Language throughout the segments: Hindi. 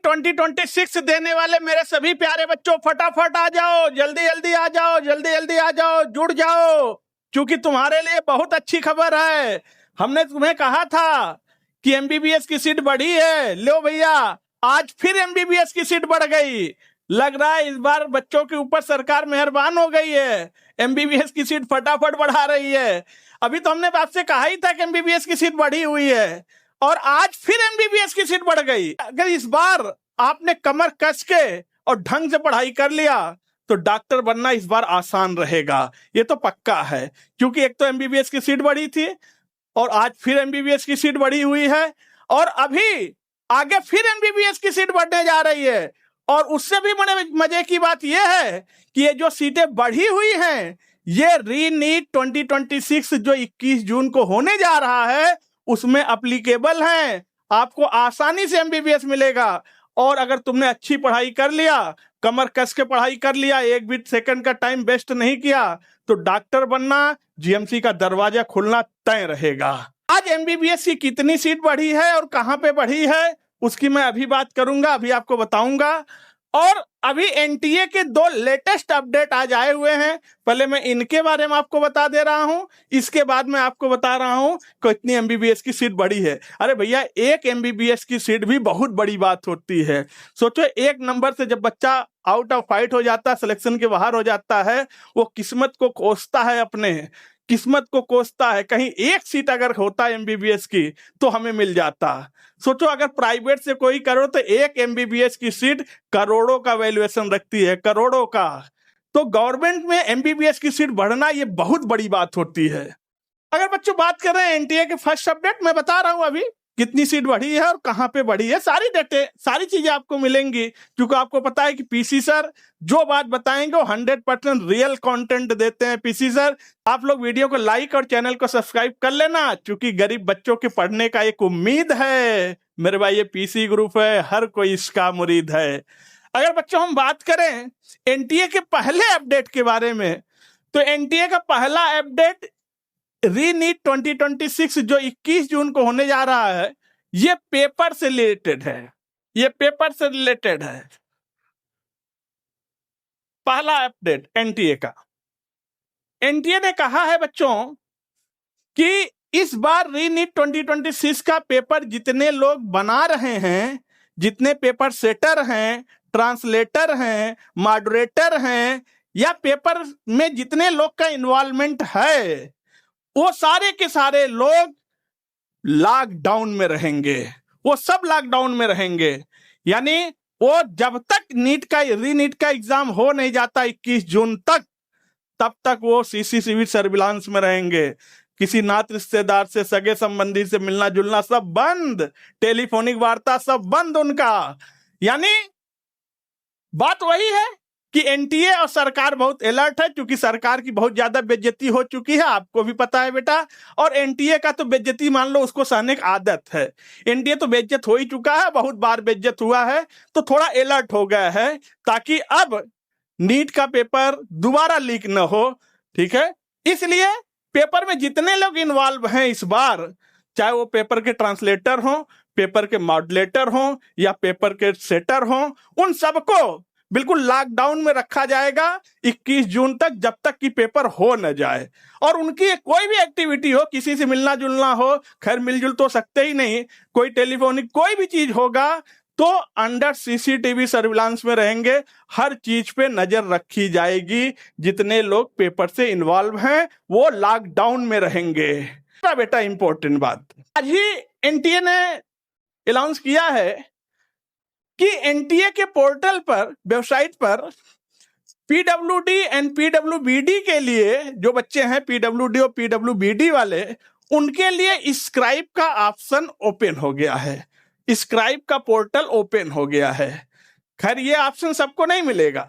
2026 देने वाले मेरे सभी प्यारे बच्चों, फटाफट आ जाओ, जल्दी जल्दी आ जाओ, जल्दी जल्दी आ जाओ, जुड़ जाओ, क्योंकि तुम्हारे लिए बहुत अच्छी खबर है। हमने तुम्हें कहा था कि एमबीबीएस की सीट बढ़ी है। लो भैया, आज फिर एमबीबीएस की सीट बढ़ गई। लग रहा है इस बार बच्चों के ऊपर सरकार मेहरबान हो गई है, एमबीबीएस की सीट फटाफट बढ़ा रही है। अभी तो हमने आपसे कहा ही था कि एमबीबीएस की सीट बढ़ी हुई है, और आज फिर एमबीबीएस की सीट बढ़ गई। अगर इस बार आपने कमर कस के और ढंग से पढ़ाई कर लिया तो डॉक्टर बनना इस बार आसान रहेगा, ये तो पक्का है। क्योंकि एक तो एमबीबीएस की सीट बढ़ी थी और आज फिर एमबीबीएस की सीट बढ़ी हुई है, और अभी आगे फिर एमबीबीएस की सीट बढ़ने जा रही है। और उससे भी बड़े मजे की बात यह है कि ये जो सीटें बढ़ी हुई हैं, ये रीनीट 2026 जो 21 जून को होने जा रहा है उसमें अप्लीकेबल हैं। आपको आसानी से एमबीबीएस मिलेगा। और अगर तुमने अच्छी पढ़ाई कर लिया, कमर कस के पढ़ाई कर लिया, एक भी सेकंड का टाइम वेस्ट नहीं किया, तो डॉक्टर बनना, जीएमसी का दरवाजा खुलना तय रहेगा। आज एमबीबीएस की कितनी सीट बढ़ी है और कहां पे बढ़ी है उसकी मैं अभी बात करूंगा, अभी आपको बताऊंगा। और अभी एनटीए के 2 लेटेस्ट अपडेट आज आए हुए हैं। पहले मैं इनके बारे में आपको बता दे रहा हूं, इसके बाद मैं आपको बता रहा हूं कितनी एमबीबीएस की सीट बढ़ी है। अरे भैया, एक एमबीबीएस की सीट भी बहुत बड़ी बात होती है। सोचो, एक नंबर से जब बच्चा आउट ऑफ फाइट हो जाता है, सिलेक्शन के बाहर हो जाता है, वो किस्मत को कोसता है, अपने किस्मत को कोसता है। कहीं एक सीट अगर होता एमबीबीएस की तो हमें मिल जाता। सोचो, अगर प्राइवेट से कोई करो तो एक एमबीबीएस की सीट करोड़ों का वैल्यूएशन रखती है, करोड़ों का। तो गवर्नमेंट में एमबीबीएस की सीट बढ़ना ये बहुत बड़ी बात होती है। अगर बच्चों बात कर रहे हैं एनटीए के फर्स्ट अपडेट, मैं बता रहा हूं अभी कितनी सीट बढ़ी है और कहां पे बढ़ी है। सारी डेटे, सारी चीजें आपको मिलेंगी, क्योंकि आपको पता है कि पीसी सर जो बात बताएंगे वो 100% रियल कंटेंट देते हैं। पीसी सर, आप लोग वीडियो को लाइक और चैनल को सब्सक्राइब कर लेना, क्योंकि गरीब बच्चों के पढ़ने का एक उम्मीद है मेरे भाई। ये पीसी ग्रुप है, हर कोई इसका मुरीद है। अगर बच्चों हम बात करें एनटीए के पहले अपडेट के बारे में, तो एनटीए का पहला अपडेट रीनीट 2026 जो 21 जून को होने जा रहा है, ये पेपर से रिलेटेड है। ये पेपर से रिलेटेड है, पहला अपडेट एनटीए का। एनटीए ने कहा है बच्चों कि इस बार रीनीट 2026 का पेपर जितने लोग बना रहे हैं, जितने पेपर सेटर हैं, ट्रांसलेटर हैं, मॉडरेटर हैं, या पेपर में जितने लोग का इन्वॉल्वमेंट है, वो सारे के सारे लोग लॉकडाउन में रहेंगे। वो सब लॉकडाउन में रहेंगे। यानी वो जब तक रीनीट का एग्जाम हो नहीं जाता 21 जून तक, तब तक वो सीसीटीवी सर्विलांस में रहेंगे। किसी नात रिश्तेदार से, सगे संबंधी से मिलना जुलना सब बंद, टेलीफोनिक वार्ता सब बंद उनका। यानी बात वही है कि एनटीए और सरकार बहुत अलर्ट है, क्योंकि सरकार की बहुत ज्यादा बेइज्जती हो चुकी है, आपको भी पता है बेटा। और एनटीए का तो बेइज्जती मान लो उसको सहने की आदत है। एनटीए तो बेइज्जत हो ही चुका है, बहुत बार बेइज्जत हुआ है, तो थोड़ा अलर्ट हो गया है, ताकि अब नीट का पेपर दोबारा लीक न हो। ठीक है, इसलिए पेपर में जितने लोग इन्वॉल्व हैं इस बार, चाहे वो पेपर के ट्रांसलेटर हों, पेपर के मॉडलेटर हों, या पेपर के सेटर हों, उन सबको बिल्कुल लॉकडाउन में रखा जाएगा 21 जून तक, जब तक कि पेपर हो न जाए। और उनकी कोई भी एक्टिविटी हो, किसी से मिलना जुलना हो, खैर मिलजुल तो सकते ही नहीं, कोई टेलीफोनिक कोई भी चीज होगा तो अंडर सीसीटीवी सर्विलांस में रहेंगे। हर चीज पे नजर रखी जाएगी। जितने लोग पेपर से इन्वॉल्व हैं वो लॉकडाउन में रहेंगे। बेटा इंपॉर्टेंट बात, आज ही एनटीए ने अनाउंस किया है कि एनटीए के पोर्टल पर, वेबसाइट पर पीडब्ल्यूडी एंड पीडब्ल्यूबीडी के लिए, जो बच्चे हैं पीडब्ल्यूडी और पीडब्ल्यूबीडी वाले, उनके लिए स्क्राइब का ऑप्शन ओपन हो गया है। स्क्राइब का पोर्टल ओपन हो गया है। खैर ये ऑप्शन सबको नहीं मिलेगा।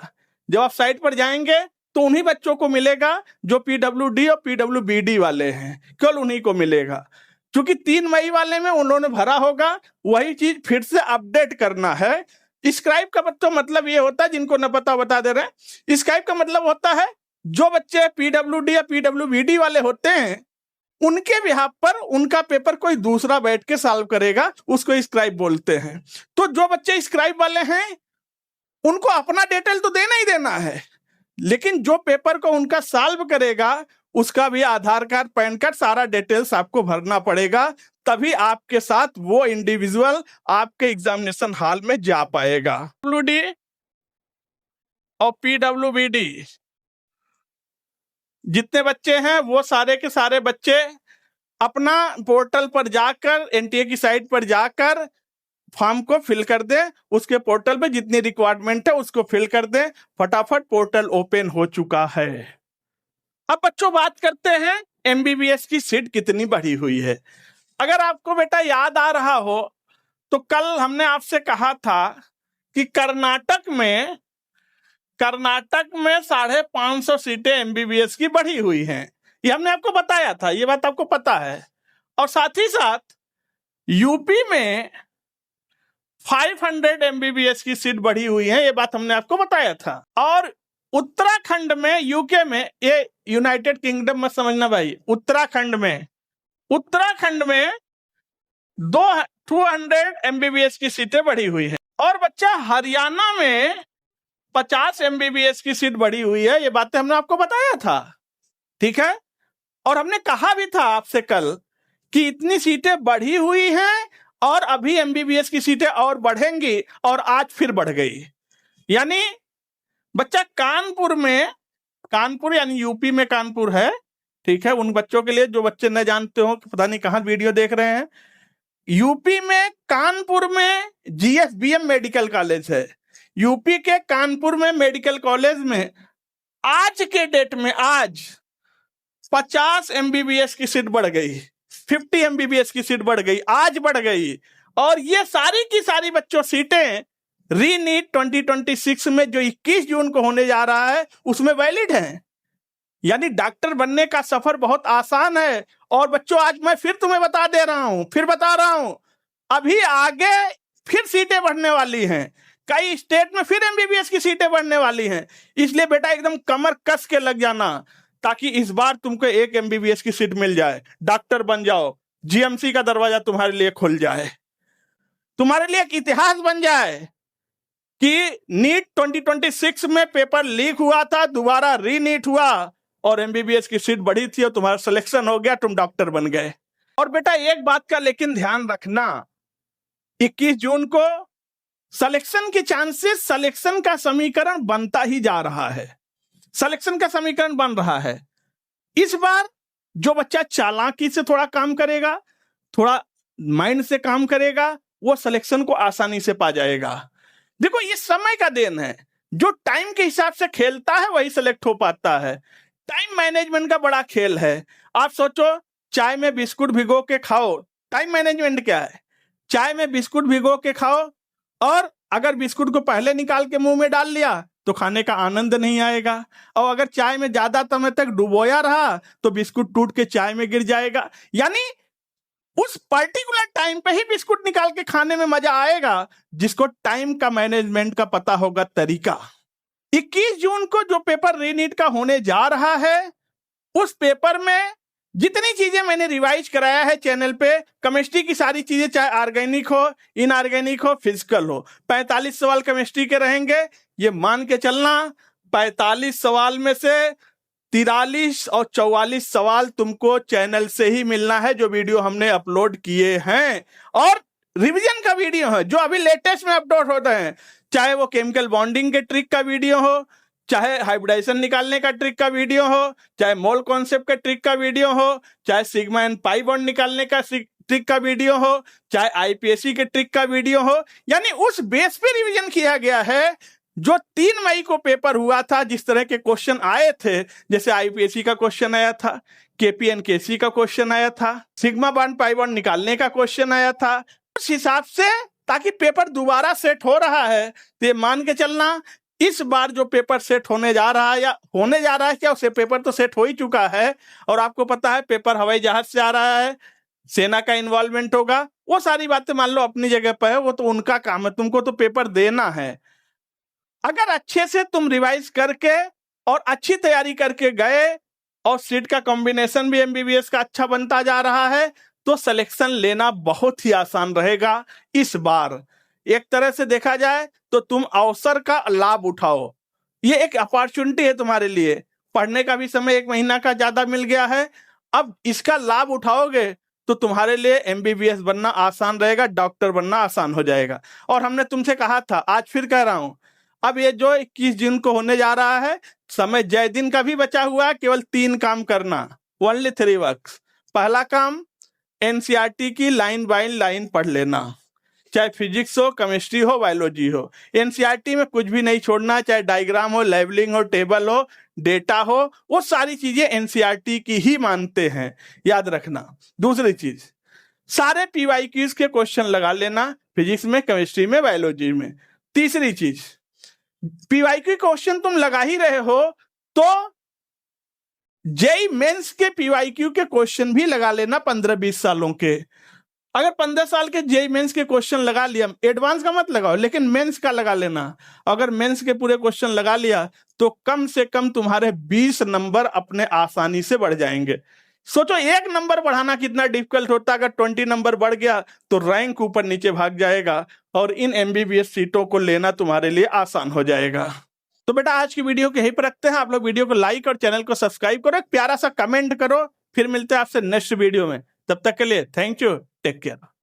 जब आप साइट पर जाएंगे तो उन्हीं बच्चों को मिलेगा जो पीडब्ल्यूडी और पीडब्ल्यूबीडी वाले हैं, केवल उन्हीं को मिलेगा। क्योंकि 3 मई वाले में उन्होंने भरा होगा, वही चीज फिर से अपडेट करना है। स्क्राइब का तो मतलब ये होता है, जिनको न पता बता दे रहे हैं, स्क्राइब का मतलब होता है जो बच्चे पीडब्ल्यूडी या पीडब्ल्यूबीडी वाले होते हैं उनके बिहाफ पर उनका पेपर कोई दूसरा बैठ के सॉल्व करेगा, उसको स्क्राइब बोलते हैं। तो जो बच्चे स्क्राइब वाले हैं उनको अपना डिटेल तो देना ही देना है, लेकिन जो पेपर को उनका सॉल्व करेगा उसका भी आधार कार्ड, पैन कार्ड, सारा डिटेल्स आपको भरना पड़ेगा, तभी आपके साथ वो इंडिविजुअल आपके एग्जामिनेशन हॉल में जा पाएगा। WD और PWBD जितने बच्चे हैं वो सारे के सारे बच्चे अपना पोर्टल पर जाकर, NTA की साइट पर जाकर फॉर्म को फिल कर दे। उसके पोर्टल पे जितनी रिक्वायरमेंट है उसको फिल कर दे। फटाफट पोर्टल ओपन हो चुका है। अब बच्चों बात करते हैं MBBS की सीट कितनी बढ़ी हुई है। अगर आपको बेटा याद आ रहा हो तो कल हमने आपसे कहा था कि कर्नाटक में 550 सीटें MBBS की बढ़ी हुई हैं। ये हमने आपको बताया था, ये बात आपको पता है। और साथ ही साथ यूपी में 500 MBBS की सीट बढ़ी हुई है, ये बात हमने आपको बताया था। और उत्तराखंड में, यूके में, ये यूनाइटेड किंगडम में समझना भाई, उत्तराखंड में 200 MBBS की सीटें बढ़ी हुई है। और बच्चा हरियाणा में 50 MBBS की सीट बढ़ी हुई है, ये बातें हमने आपको बताया था, ठीक है। और हमने कहा भी था आपसे कल कि इतनी सीटें बढ़ी हुई हैं और अभी MBBS की सीटें और बढ़ेंगी, और आज फिर बढ़ गई। यानी बच्चा कानपुर यानी यूपी में कानपुर है, ठीक है। उन बच्चों के लिए जो बच्चे न जानते हो कि पता नहीं कहां वीडियो देख रहे हैं, यूपी में कानपुर में GSBM मेडिकल कॉलेज है। यूपी के कानपुर में मेडिकल कॉलेज में आज के डेट में आज 50 MBBS की सीट बढ़ गई, 50 MBBS की सीट बढ़ गई, आज बढ़ गई। और ये सारी की सारी बच्चों सीटें रीनीट 2026 में जो 21 जून को होने जा रहा है उसमें वैलिड हैं। यानी डॉक्टर बनने का सफर बहुत आसान है। और बच्चों आज मैं फिर तुम्हें बता रहा हूं, अभी आगे फिर सीटें बढ़ने वाली हैं, कई स्टेट में फिर MBBS की सीटें बढ़ने वाली हैं। इसलिए बेटा एकदम कमर कस के लग जाना, ताकि इस बार तुमको एक MBBS की सीट मिल जाए, डॉक्टर बन जाओ, GMC का दरवाजा तुम्हारे लिए खुल जाए, तुम्हारे लिए एक इतिहास बन जाए कि नीट 2026 में पेपर लीक हुआ था, दोबारा रीनीट हुआ और MBBS की सीट बढ़ी थी और तुम्हारा सिलेक्शन हो गया, तुम डॉक्टर बन गए। और बेटा एक बात का लेकिन ध्यान रखना, 21 जून को सिलेक्शन के चांसेस, सिलेक्शन का समीकरण बनता ही जा रहा है, सिलेक्शन का समीकरण बन रहा है। इस बार जो बच्चा चालाकी से थोड़ा काम करेगा, थोड़ा माइंड से काम करेगा, वो सिलेक्शन को आसानी से पा जाएगा। देखो ये समय का देन है, जो टाइम के हिसाब से खेलता है वही सिलेक्ट हो पाता है। टाइम मैनेजमेंट का बड़ा खेल है। आप सोचो, चाय में बिस्कुट भिगो के खाओ, टाइम मैनेजमेंट क्या है? चाय में बिस्कुट भिगो के खाओ, और अगर बिस्कुट को पहले निकाल के मुंह में डाल लिया तो खाने का आनंद नहीं आएगा, और अगर चाय में ज्यादा समय तक डुबोया रहा तो बिस्कुट टूट के चाय में गिर जाएगा। यानी उस पर्टिकुलर टाइम पे ही बिस्कुट निकाल के खाने में मजा आएगा जिसको टाइम का मैनेजमेंट का पता होगा तरीका। 21 जून को जो पेपर रीनीट का होने जा रहा है, उस पेपर में जितनी चीजें मैंने रिवाइज कराया है चैनल पे, केमिस्ट्री की सारी चीजें, चाहे ऑर्गेनिक हो, इनऑर्गेनिक हो, फिजिकल हो, 45 सवाल केमिस्ट्री के रहेंगे। ये मान के चलना 45 सवाल में से 43 और 44 सवाल तुमको चैनल से ही मिलना है, जो वीडियो हमने अपलोड किए हैं। और रिवीजन का वीडियो है जो अभी लेटेस्ट में अपलोड होते हैं, चाहे वो केमिकल बॉन्डिंग के ट्रिक का वीडियो हो, चाहे हाइब्रिडाइजेशन निकालने का ट्रिक का वीडियो हो, चाहे मोल कॉन्सेप्ट का ट्रिक का वीडियो हो, चाहे सिग्मा एंड पाई बॉन्ड निकालने का ट्रिक का वीडियो हो, चाहे IPSC के ट्रिक का वीडियो हो। यानी उस बेस पे रिवीजन किया गया है। जो 3 मई को पेपर हुआ था, जिस तरह के क्वेश्चन आए थे, जैसे IPSC का क्वेश्चन आया था, KPNKC का क्वेश्चन आया था, सिग्मा बॉन्ड पाई बॉन्ड निकालने का क्वेश्चन आया था, उस हिसाब से ताकि पेपर दोबारा सेट हो रहा है, तो ये मान के चलना इस बार जो पेपर सेट होने जा रहा है, या होने जा रहा है क्या, उससे पेपर तो सेट हो ही चुका है। और आपको पता है पेपर हवाई जहाज से आ रहा है, सेना का इन्वॉल्वमेंट होगा, वो सारी बातें मान लो अपनी जगह पर है, वो तो उनका काम है, तुमको तो पेपर देना है। अगर अच्छे से तुम रिवाइज करके और अच्छी तैयारी करके गए और सीट का कॉम्बिनेशन भी एमबीबीएस का अच्छा बनता जा रहा है, तो सिलेक्शन लेना बहुत ही आसान रहेगा इस बार। एक तरह से देखा जाए तो तुम अवसर का लाभ उठाओ, ये एक अपॉर्चुनिटी है तुम्हारे लिए। पढ़ने का भी समय 1 महीना का ज्यादा मिल गया है, अब इसका लाभ उठाओगे तो तुम्हारे लिए एमबीबीएस बनना आसान रहेगा, डॉक्टर बनना आसान हो जाएगा। और हमने तुमसे कहा था, आज फिर कह रहा हूं, अब ये जो 21 जून को होने जा रहा है, समय जय दिन का भी बचा हुआ है, केवल 3 काम करना, ओनली 3 वर्क्स। पहला काम, एनसीईआरटी की लाइन बाय लाइन पढ़ लेना, चाहे फिजिक्स हो, केमिस्ट्री हो, बायोलॉजी हो। एनसीईआरटी में कुछ भी नहीं छोड़ना, चाहे डायग्राम हो, लेबलिंग हो, टेबल हो, डेटा हो, वो सारी चीजें एनसीईआरटी की ही मानते हैं, याद रखना। दूसरी चीज, सारे पीवाईक्यूज के क्वेश्चन लगा लेना, फिजिक्स में, केमिस्ट्री में, बायोलॉजी में। तीसरी चीज, पीवाईक्यू क्वेश्चन तुम लगा ही रहे हो तो जेई मेंस के पीवाईक्यू के क्वेश्चन भी लगा लेना 15-20 सालों के। अगर 15 साल के जेई मेंस के क्वेश्चन लगा लिया, एडवांस का मत लगाओ, लेकिन मेंस का लगा लेना। अगर मेंस के पूरे क्वेश्चन लगा लिया तो कम से कम तुम्हारे 20 नंबर अपने आसानी से बढ़ जाएंगे। सोचो 1 नंबर बढ़ाना कितना डिफिकल्ट होता है, अगर 20 नंबर बढ़ गया तो रैंक ऊपर नीचे भाग जाएगा और इन एमबीबीएस सीटों को लेना तुम्हारे लिए आसान हो जाएगा। तो बेटा आज की वीडियो को यहीं पर रखते हैं। आप लोग वीडियो को लाइक और चैनल को सब्सक्राइब करो, एक प्यारा सा कमेंट करो, फिर मिलते हैं आपसे नेक्स्ट वीडियो में। तब तक के लिए थैंक यू, टेक केयर।